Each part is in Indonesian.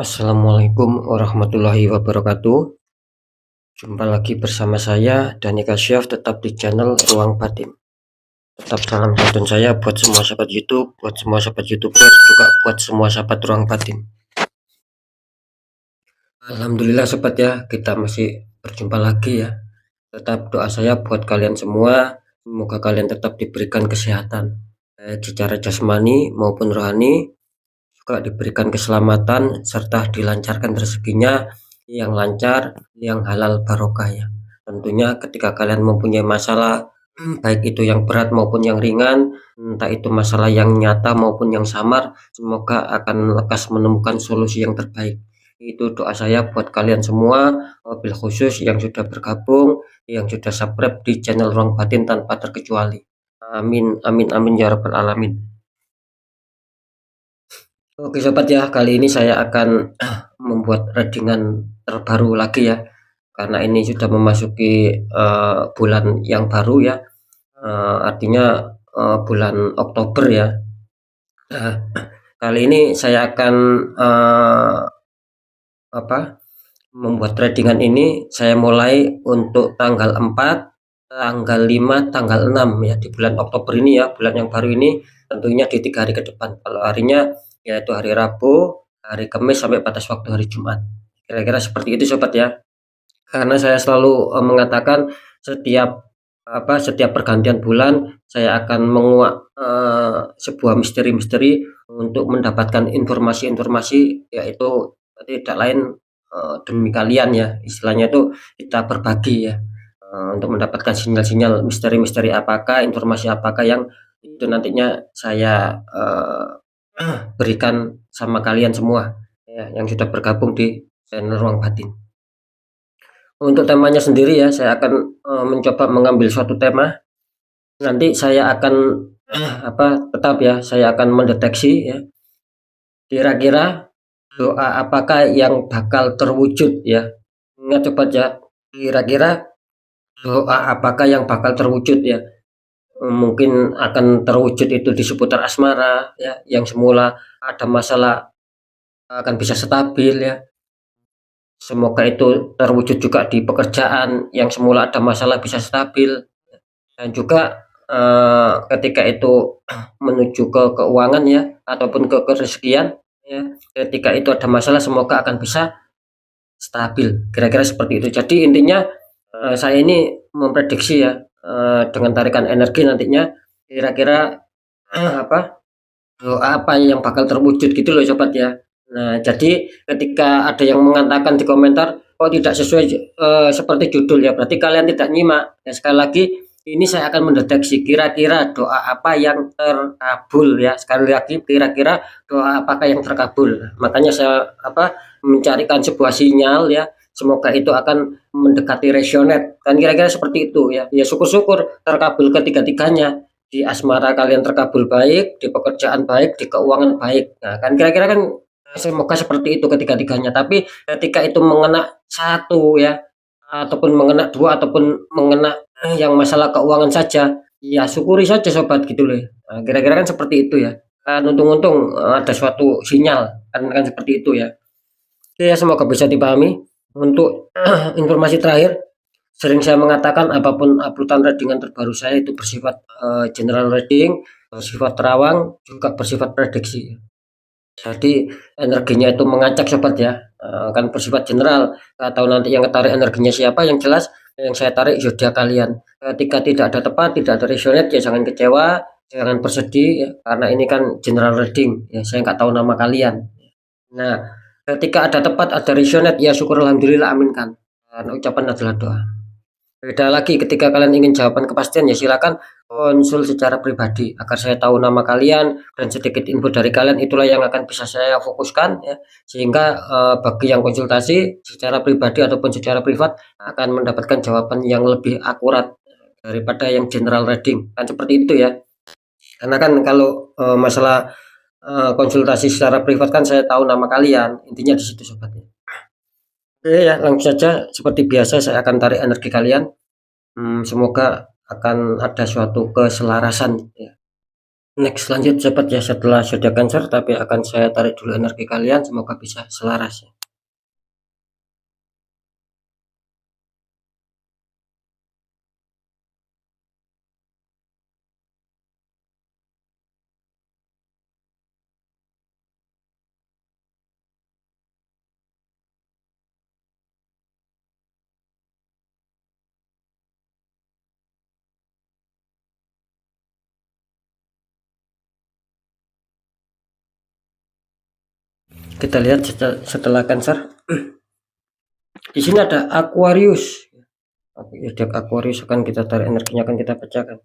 Assalamualaikum warahmatullahi wabarakatuh. Jumpa lagi bersama saya Dani Kasyaf, tetap di channel Ruang Batin. Tetap salam santun saya buat semua sahabat YouTube, buat semua sahabat YouTuber, juga buat semua sahabat Ruang Batin. Alhamdulillah sobat ya, kita masih berjumpa lagi ya. Tetap doa saya buat kalian semua, semoga kalian tetap diberikan kesehatan, secara jasmani maupun rohani, juga diberikan keselamatan serta dilancarkan rezekinya yang lancar, yang halal barokah ya. Tentunya ketika kalian mempunyai masalah, baik itu yang berat maupun yang ringan, entah itu masalah yang nyata maupun yang samar, semoga akan lekas menemukan solusi yang terbaik. Itu doa saya buat kalian semua, wabil khusus yang sudah bergabung, yang sudah subscribe di channel Ruang Batin tanpa terkecuali. Amin amin amin ya rabbal alamin. Oke sobat ya, kali ini saya akan membuat readingan terbaru lagi ya, karena ini sudah memasuki bulan yang baru ya, artinya bulan Oktober ya. Kali ini saya akan membuat readingan ini. Saya mulai untuk tanggal 4, tanggal 5, tanggal 6 ya, di bulan Oktober ini ya, bulan yang baru ini, tentunya di 3 hari ke depan. Kalau harinya yaitu hari Rabu, hari Kamis, sampai batas waktu hari Jumat. Kira-kira seperti itu sobat ya. Karena saya selalu mengatakan setiap pergantian bulan saya akan menguak sebuah misteri-misteri untuk mendapatkan informasi-informasi, yaitu tidak lain demi kalian ya, istilahnya itu kita berbagi ya, untuk mendapatkan sinyal-sinyal misteri-misteri apakah, informasi apakah yang itu nantinya saya berikan sama kalian semua ya, yang sudah bergabung di channel Ruang Batin. Untuk temanya sendiri ya, saya akan mencoba mengambil suatu tema. Nanti saya akan tetap ya, saya akan mendeteksi ya, kira-kira doa apakah yang bakal terwujud ya. Ingat sobat ya, kira-kira doa apakah yang bakal terwujud ya. Mungkin akan terwujud itu di seputar asmara ya, yang semula ada masalah akan bisa stabil ya. Semoga itu terwujud juga di pekerjaan, yang semula ada masalah bisa stabil, dan juga ketika itu menuju ke keuangan ya, ataupun ke kerezekian ya, ketika itu ada masalah semoga akan bisa stabil, kira-kira seperti itu. Jadi intinya saya ini memprediksi ya, dengan tarikan energi nantinya kira-kira doa apa yang bakal terwujud gitu loh sobat ya. Nah, jadi ketika ada yang mengatakan di komentar, "Oh, tidak sesuai seperti judul ya," berarti kalian tidak nyimak. Ya, sekali lagi, ini saya akan mendeteksi kira-kira doa apa yang terkabul ya. Sekali lagi, kira-kira doa apakah yang terkabul. Makanya saya mencarikan sebuah sinyal ya. Semoga itu akan mendekati resonate. Kan kira-kira seperti itu ya. Ya syukur-syukur terkabul ketiga-tiganya. Di asmara kalian terkabul baik, di pekerjaan baik, di keuangan baik. Nah, kan kira-kira kan semoga seperti itu ketiga-tiganya. Tapi ketika itu mengena satu ya, ataupun mengena dua, ataupun mengena yang masalah keuangan saja, ya syukuri saja sobat gitu loh. Nah, kira-kira kan seperti itu ya. Kan untung-untung ada suatu sinyal, kan seperti itu ya. Oke ya, semoga bisa dipahami. Untuk informasi terakhir, sering saya mengatakan apapun uploadan readingan terbaru saya itu bersifat general reading, bersifat terawang, juga bersifat prediksi. Jadi energinya itu mengacak sobat ya, kan bersifat general. Nggak tahu nanti yang ketarik energinya siapa, yang jelas yang saya tarik zodiak kalian. Ketika tidak ada tepat, tidak ada resonate, ya jangan kecewa, jangan bersedih ya, karena ini kan general reading ya, saya nggak tahu nama kalian. Nah, ketika ada tepat, ada resonate, ya syukur alhamdulillah, aminkan. Karena ucapan adalah doa. Beda lagi ketika kalian ingin jawaban kepastian, ya silakan konsul secara pribadi agar saya tahu nama kalian dan sedikit info dari kalian, itulah yang akan bisa saya fokuskan ya, sehingga bagi yang konsultasi secara pribadi ataupun secara privat akan mendapatkan jawaban yang lebih akurat daripada yang general reading, kan seperti itu ya. Karena kan kalau masalah konsultasi secara privat kan saya tahu nama kalian, intinya di situ sobatnya. Oke ya, langsung saja seperti biasa saya akan tarik energi kalian. Semoga akan ada suatu keselarasan ya. Next, lanjut cepat ya, setelah sudah Cancer, tapi akan saya tarik dulu energi kalian, semoga bisa selaras ya. Kita lihat setelah Cancer. Di sini ada Aquarius. Aquarius akan kita tarik energinya, akan kita pecahkan.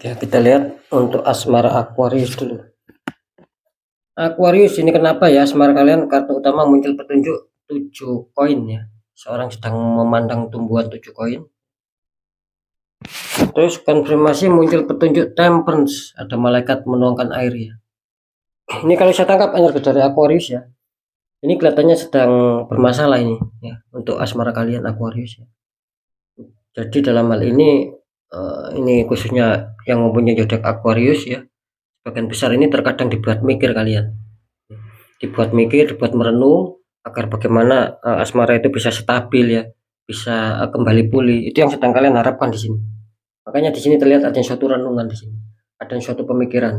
Ya, kita lihat untuk asmara Aquarius dulu. Aquarius ini kenapa ya asmara kalian, kartu utama muncul petunjuk 7 koin ya. Seorang sedang memandang tumbuhan 7 koin. Terus konfirmasi muncul petunjuk Temperance, ada malaikat menuangkan air ya. Ini kalau saya tangkap energi dari Aquarius ya. Ini kelihatannya sedang bermasalah ini ya untuk asmara kalian Aquarius ya. Jadi dalam hal ini khususnya yang mempunyai zodiak Aquarius ya, sebagian besar ini terkadang dibuat mikir kalian, dibuat mikir, dibuat merenung agar bagaimana asmara itu bisa stabil ya, bisa kembali pulih. Itu yang sedang kalian harapkan di sini. Makanya di sini terlihat ada suatu renungan di sini, ada suatu pemikiran.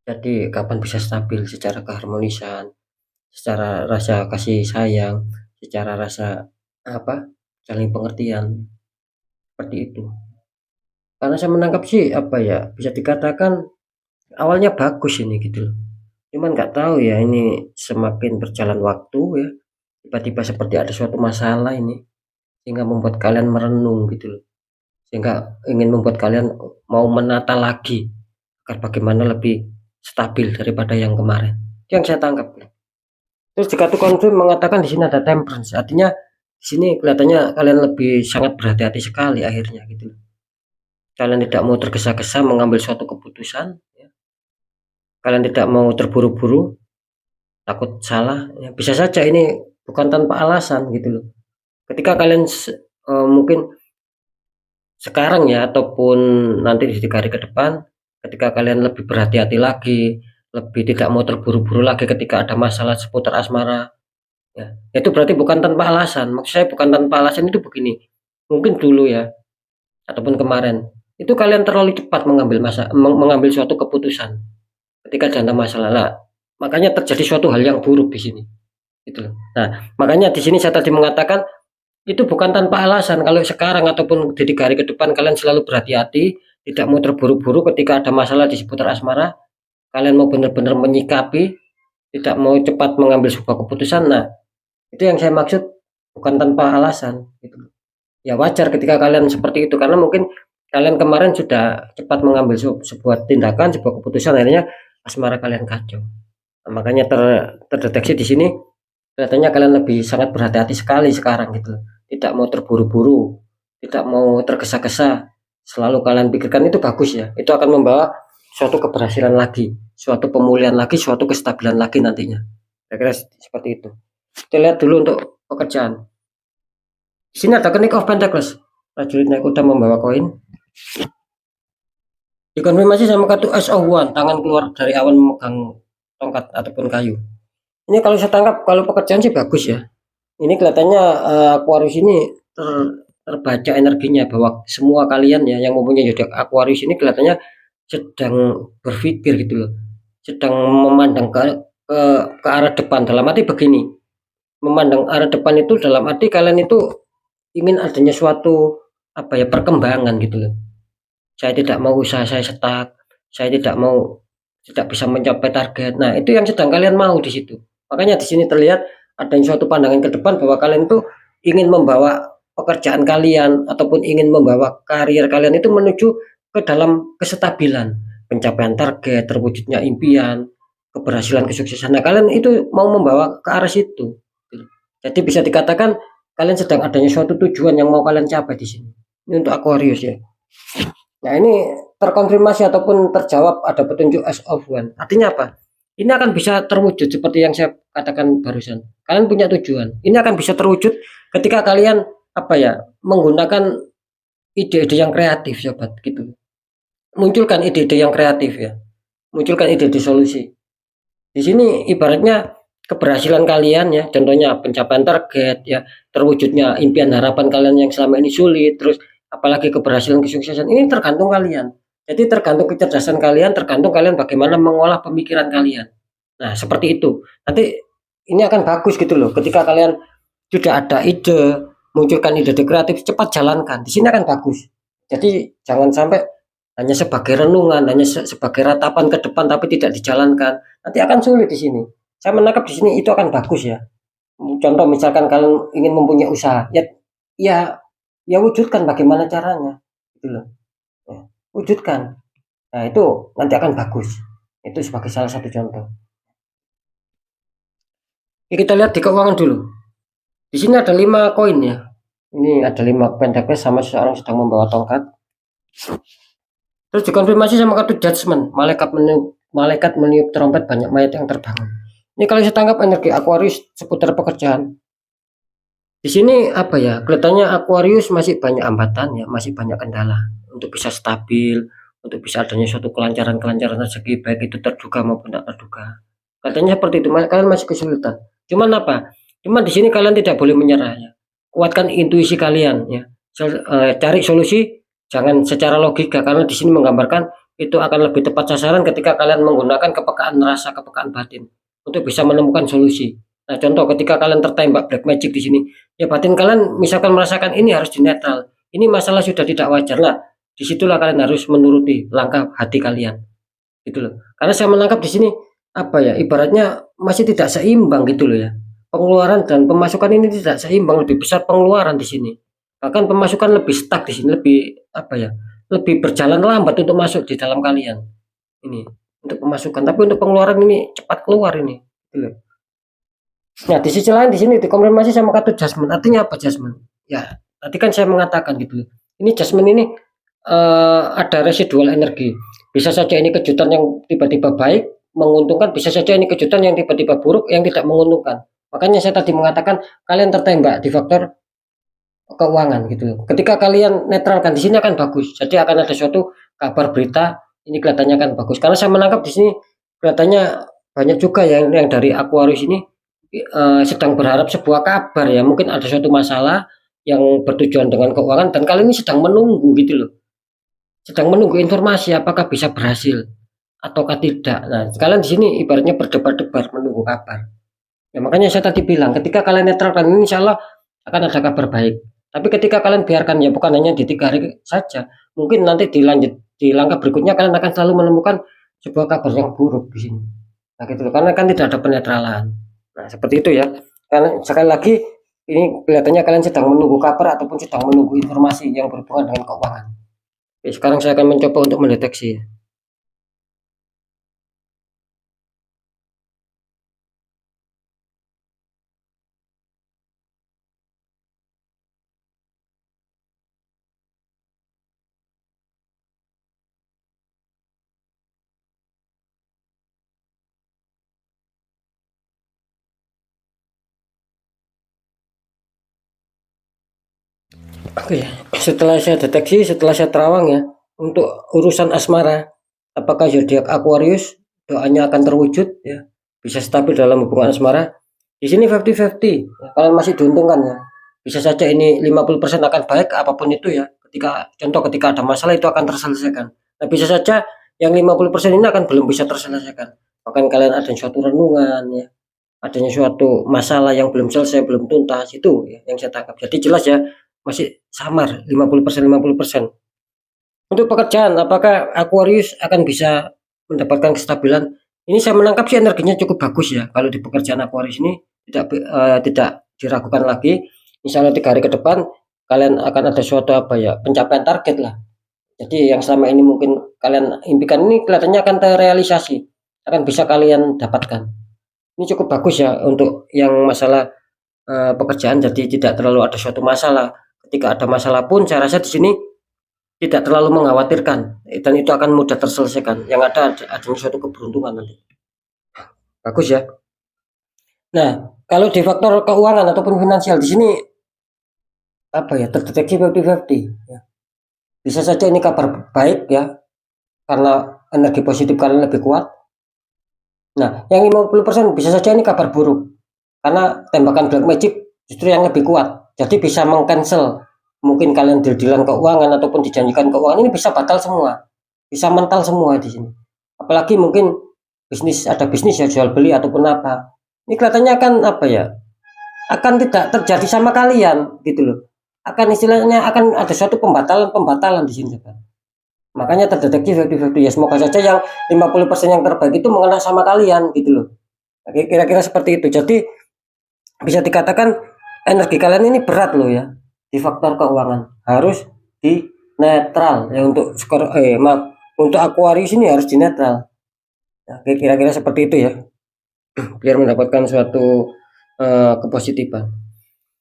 Jadi kapan bisa stabil secara keharmonisan, secara rasa kasih sayang, secara rasa saling pengertian, seperti itu. Karena saya menangkap sih bisa dikatakan awalnya bagus ini gitu loh. Cuman nggak tahu ya, ini semakin berjalan waktu ya, tiba-tiba seperti ada suatu masalah ini sehingga membuat kalian merenung gitu loh. Sehingga ingin membuat kalian mau menata lagi agar bagaimana lebih stabil daripada yang kemarin. Yang saya tangkap. Terus jika tuh konfirm mengatakan di sini ada Temperance, artinya di sini kelihatannya kalian lebih sangat berhati-hati sekali akhirnya gitu loh. Kalian tidak mau tergesa-gesa mengambil suatu keputusan ya. Kalian tidak mau terburu-buru, takut salah ya. Bisa saja ini bukan tanpa alasan gitu loh. Ketika kalian mungkin sekarang ya ataupun nanti di hari ke depan, ketika kalian lebih berhati-hati lagi, lebih tidak mau terburu-buru lagi ketika ada masalah seputar asmara ya, itu berarti bukan tanpa alasan. Maksud saya bukan tanpa alasan itu begini, mungkin dulu ya ataupun kemarin itu kalian terlalu cepat mengambil suatu keputusan ketika ada masalah lah, makanya terjadi suatu hal yang buruk di sini gitu loh. Nah, makanya di sini saya tadi mengatakan itu bukan tanpa alasan. Kalau sekarang ataupun di 3 hari ke depan kalian selalu berhati-hati, tidak mau terburu-buru ketika ada masalah di seputar asmara, kalian mau benar-benar menyikapi, tidak mau cepat mengambil sebuah keputusan. Nah, itu yang saya maksud bukan tanpa alasan gitu. Ya wajar ketika kalian seperti itu karena mungkin kalian kemarin sudah cepat mengambil sebuah tindakan, sebuah keputusan, akhirnya asmara kalian kacau. Nah, makanya terdeteksi di sini kelihatannya kalian lebih sangat berhati-hati sekali sekarang gitu. Tidak mau terburu-buru, tidak mau tergesa-gesa. Selalu kalian pikirkan itu bagus ya. Itu akan membawa suatu keberhasilan lagi, suatu pemulihan lagi, suatu kestabilan lagi nantinya kira-kira seperti itu. Kita lihat dulu untuk pekerjaan. Di sini ada Knight of Pentacles, prajurit naik kuda membawa koin. Dikonfirmasi sama kartu Ace of Wands, tangan keluar dari awan memegang tongkat ataupun kayu. Ini kalau saya tangkap, kalau pekerjaan sih bagus ya. Ini kelihatannya Aquarius ini terbaca energinya bahwa semua kalian ya yang mempunyai zodiak Aquarius ini kelihatannya sedang berpikir gitu loh, sedang memandang ke arah depan. Dalam arti begini, memandang arah depan itu dalam arti kalian itu ingin adanya suatu apa ya, perkembangan gitu loh. Saya tidak mau usaha saya stuck, saya tidak bisa mencapai target. Nah, itu yang sedang kalian mau di situ. Makanya di sini terlihat adanya suatu pandangan ke depan bahwa kalian itu ingin membawa pekerjaan kalian ataupun ingin membawa karir kalian itu menuju ke dalam kestabilan, pencapaian target, terwujudnya impian, keberhasilan, kesuksesan. Nah, kalian itu mau membawa ke arah situ. Jadi bisa dikatakan kalian sedang adanya suatu tujuan yang mau kalian capai di sini. Ini untuk Aquarius ya. Nah, ini terkonfirmasi ataupun terjawab ada petunjuk Ace of Wands. Artinya apa? Ini akan bisa terwujud seperti yang saya katakan barusan. Kalian punya tujuan. Ini akan bisa terwujud ketika kalian apa ya, menggunakan ide-ide yang kreatif, sobat, gitu. Munculkan ide-ide yang kreatif ya. Munculkan ide-ide solusi. Di sini ibaratnya keberhasilan kalian ya, contohnya pencapaian target ya, terwujudnya impian harapan kalian yang selama ini sulit, terus apalagi keberhasilan kesuksesan ini tergantung kalian. Jadi tergantung kecerdasan kalian, tergantung kalian bagaimana mengolah pemikiran kalian. Nah, seperti itu. Nanti ini akan bagus gitu loh. Ketika kalian sudah ada ide, munculkan ide kreatif, cepat jalankan. Di sini akan bagus. Jadi jangan sampai hanya sebagai renungan, hanya sebagai ratapan ke depan tapi tidak dijalankan. Nanti akan sulit di sini. Saya menangkap di sini itu akan bagus ya. Contoh misalkan kalian ingin mempunyai usaha, ya, ya wujudkan bagaimana caranya, gitu loh. Ya, wujudkan. Nah, itu nanti akan bagus. Itu sebagai salah satu contoh. Oke, kita lihat di keuangan dulu. Di sini ada 5 koin ya. Ini ada 5 pentakel sama seseorang sedang membawa tongkat. Terus dikonfirmasi sama kartu Judgment, malaikat meniup trompet, banyak mayat yang terbangun. Ini kalau saya tangkap energi Aquarius seputar pekerjaan. Di sini apa ya? Kelihatannya Aquarius masih banyak hambatan ya, masih banyak kendala untuk bisa stabil, untuk bisa adanya suatu kelancaran-kelancaran rezeki baik itu terduga maupun tak terduga. Katanya seperti itu, kalian masih kesulitan. Cuman apa? Cuman di sini kalian tidak boleh menyerah ya. Kuatkan intuisi kalian ya. Cari solusi jangan secara logika karena di sini menggambarkan itu akan lebih tepat sasaran ketika kalian menggunakan kepekaan rasa, kepekaan batin untuk bisa menemukan solusi. Nah, contoh ketika kalian tertembak black magic di sini, ya batin kalian misalkan merasakan ini harus dinetral. Ini masalah sudah tidak wajar lah. Disitulah kalian harus menuruti langkah hati kalian. Gitu loh. Karena saya menangkap di sini apa ya, ibaratnya masih tidak seimbang gitu loh ya. Pengeluaran dan pemasukan ini tidak seimbang, lebih besar pengeluaran di sini. Bahkan pemasukan lebih stuck di sini, lebih apa ya? Lebih berjalan lambat untuk masuk di dalam kalian. Ini untuk pemasukan, tapi untuk pengeluaran ini cepat keluar ini. Gitu loh. Nah, di sisi lain di sini dikonfirmasi sama kartu Jasmine. Artinya apa Jasmine? Ya, tadi kan saya mengatakan gitu loh. Ini Jasmine ini ada residual energi. Bisa saja ini kejutan yang tiba-tiba baik, menguntungkan, bisa saja ini kejutan yang tiba-tiba buruk, yang tidak menguntungkan. Makanya saya tadi mengatakan kalian tertembak di faktor keuangan gitu loh. Ketika kalian netralkan di sini akan bagus. Jadi akan ada suatu kabar berita ini kelihatannya akan bagus. Karena saya menangkap di sini kelihatannya banyak juga yang dari Aquarius ini sedang berharap sebuah kabar ya. Mungkin ada suatu masalah yang bertujuan dengan keuangan dan kalian ini sedang menunggu gitu loh. Sedang menunggu informasi apakah bisa berhasil ataukah tidak. Nah, kalian di sini ibaratnya berdebar-debar menunggu kabar. Ya makanya saya tadi bilang ketika kalian netralkan ini insya Allah akan ada kabar baik. Tapi ketika kalian biarkan ya bukan hanya di 3 hari saja, mungkin nanti di langkah berikutnya kalian akan selalu menemukan sebuah kabar yang buruk di sini. Nah gitu, karena kan tidak ada penetralan. Nah seperti itu ya. Karena sekali lagi ini kelihatannya kalian sedang menunggu kabar ataupun sedang menunggu informasi yang berhubungan dengan keuangan. Oke, sekarang saya akan mencoba untuk mendeteksi. Oke, setelah saya deteksi, setelah saya terawang ya, untuk urusan asmara, apakah zodiak Aquarius doanya akan terwujud ya, bisa stabil dalam hubungan asmara. Di sini 50-50, ya, kalian masih diuntungkan ya. Bisa saja ini 50% akan baik apapun itu ya. Ketika ada masalah itu akan terselesaikan. Nah, bisa saja yang 50% ini akan belum bisa terselesaikan. Bahkan kalian ada suatu renungan ya, adanya suatu masalah yang belum selesai, belum tuntas, itu ya yang saya tangkap. Jadi jelas ya, masih samar 50% 50%. Untuk pekerjaan, apakah Aquarius akan bisa mendapatkan kestabilan? Ini saya menangkap sih energinya cukup bagus ya. Kalau di pekerjaan Aquarius ini tidak diragukan lagi. Misalnya 3 hari ke depan kalian akan ada suatu apa ya, pencapaian target lah. Jadi yang selama ini mungkin kalian impikan ini kelihatannya akan terrealisasi, akan bisa kalian dapatkan. Ini cukup bagus ya untuk yang masalah pekerjaan, jadi tidak terlalu ada suatu masalah. Ketika ada masalah pun saya rasa di sini tidak terlalu mengkhawatirkan dan itu akan mudah terselesaikan. Yang adanya suatu keberuntungan nanti. Bagus ya. Nah, kalau di faktor keuangan ataupun finansial di sini apa ya, terdeteksi 50-50 ya. Bisa saja ini kabar baik ya, karena energi positif kalian lebih kuat. Nah, yang 50% bisa saja ini kabar buruk, karena tembakan black magic justru yang lebih kuat. Jadi bisa mengcancel mungkin kalian deal-dealan keuangan ataupun dijanjikan keuangan ini bisa batal semua. Bisa mental semua di sini. Apalagi mungkin ada bisnis ya, jual beli ataupun apa. Ini kelihatannya akan apa ya? Akan tidak terjadi sama kalian gitu loh. Akan istilahnya akan ada suatu pembatalan di sini. Makanya terdeteksi 50-50 ya, semoga saja yang 50% yang terbaik itu mengena sama kalian gitu loh. Kira-kira seperti itu. Jadi bisa dikatakan energi kalian ini berat loh ya di faktor keuangan. Harus di netral ya untuk untuk Aquarius ini harus di netral. Ya, kira-kira seperti itu ya. Biar mendapatkan suatu kepositifan.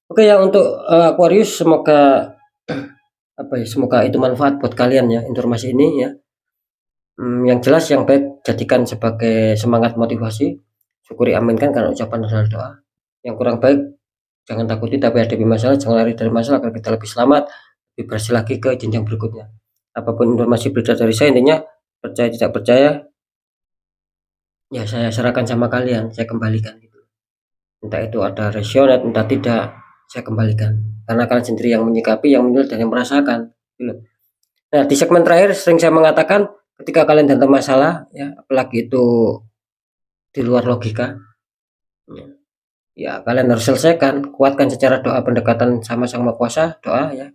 Oke ya, untuk Aquarius semoga semoga itu manfaat buat kalian ya informasi ini ya. Yang jelas yang baik jadikan sebagai semangat motivasi, syukuri aminkan karena ucapan adalah doa. Yang kurang baik jangan takuti tapi hadapi masalah, jangan lari dari masalah agar kita lebih selamat, lebih berhasil lagi ke jenjang berikutnya. Apapun informasi berita dari saya, intinya percaya tidak percaya ya saya serahkan sama kalian, saya kembalikan gitu. Entah itu ada resonate, entah tidak, saya kembalikan. Karena kalian sendiri yang menyikapi, yang menilai dan yang merasakan gitu. Nah, di segmen terakhir sering saya mengatakan ketika kalian dalam masalah ya, apalagi itu di luar logika ya, kalian harus selesaikan, kuatkan secara doa, pendekatan sama Sang Maha Kuasa, doa ya,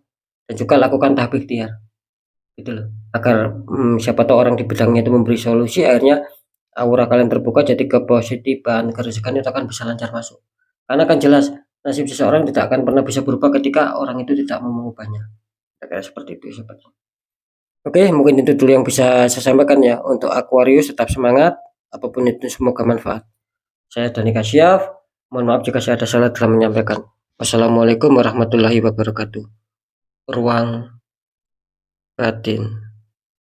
dan juga lakukan tahap ikhtiar gitu loh, agar siapa tahu orang di bidangnya itu memberi solusi, akhirnya aura kalian terbuka, jadi kepositifan, kerezekian itu akan bisa lancar masuk, karena kan jelas nasib seseorang tidak akan pernah bisa berubah ketika orang itu tidak mau mengubahnya. Kayak seperti itu seperti. Oke, mungkin itu dulu yang bisa saya sampaikan ya. Untuk Aquarius tetap semangat, apapun itu semoga manfaat. Saya Dani Kasyaf, mohon maaf jika saya ada salah dalam menyampaikan. Wassalamualaikum warahmatullahi wabarakatuh. Ruang batin.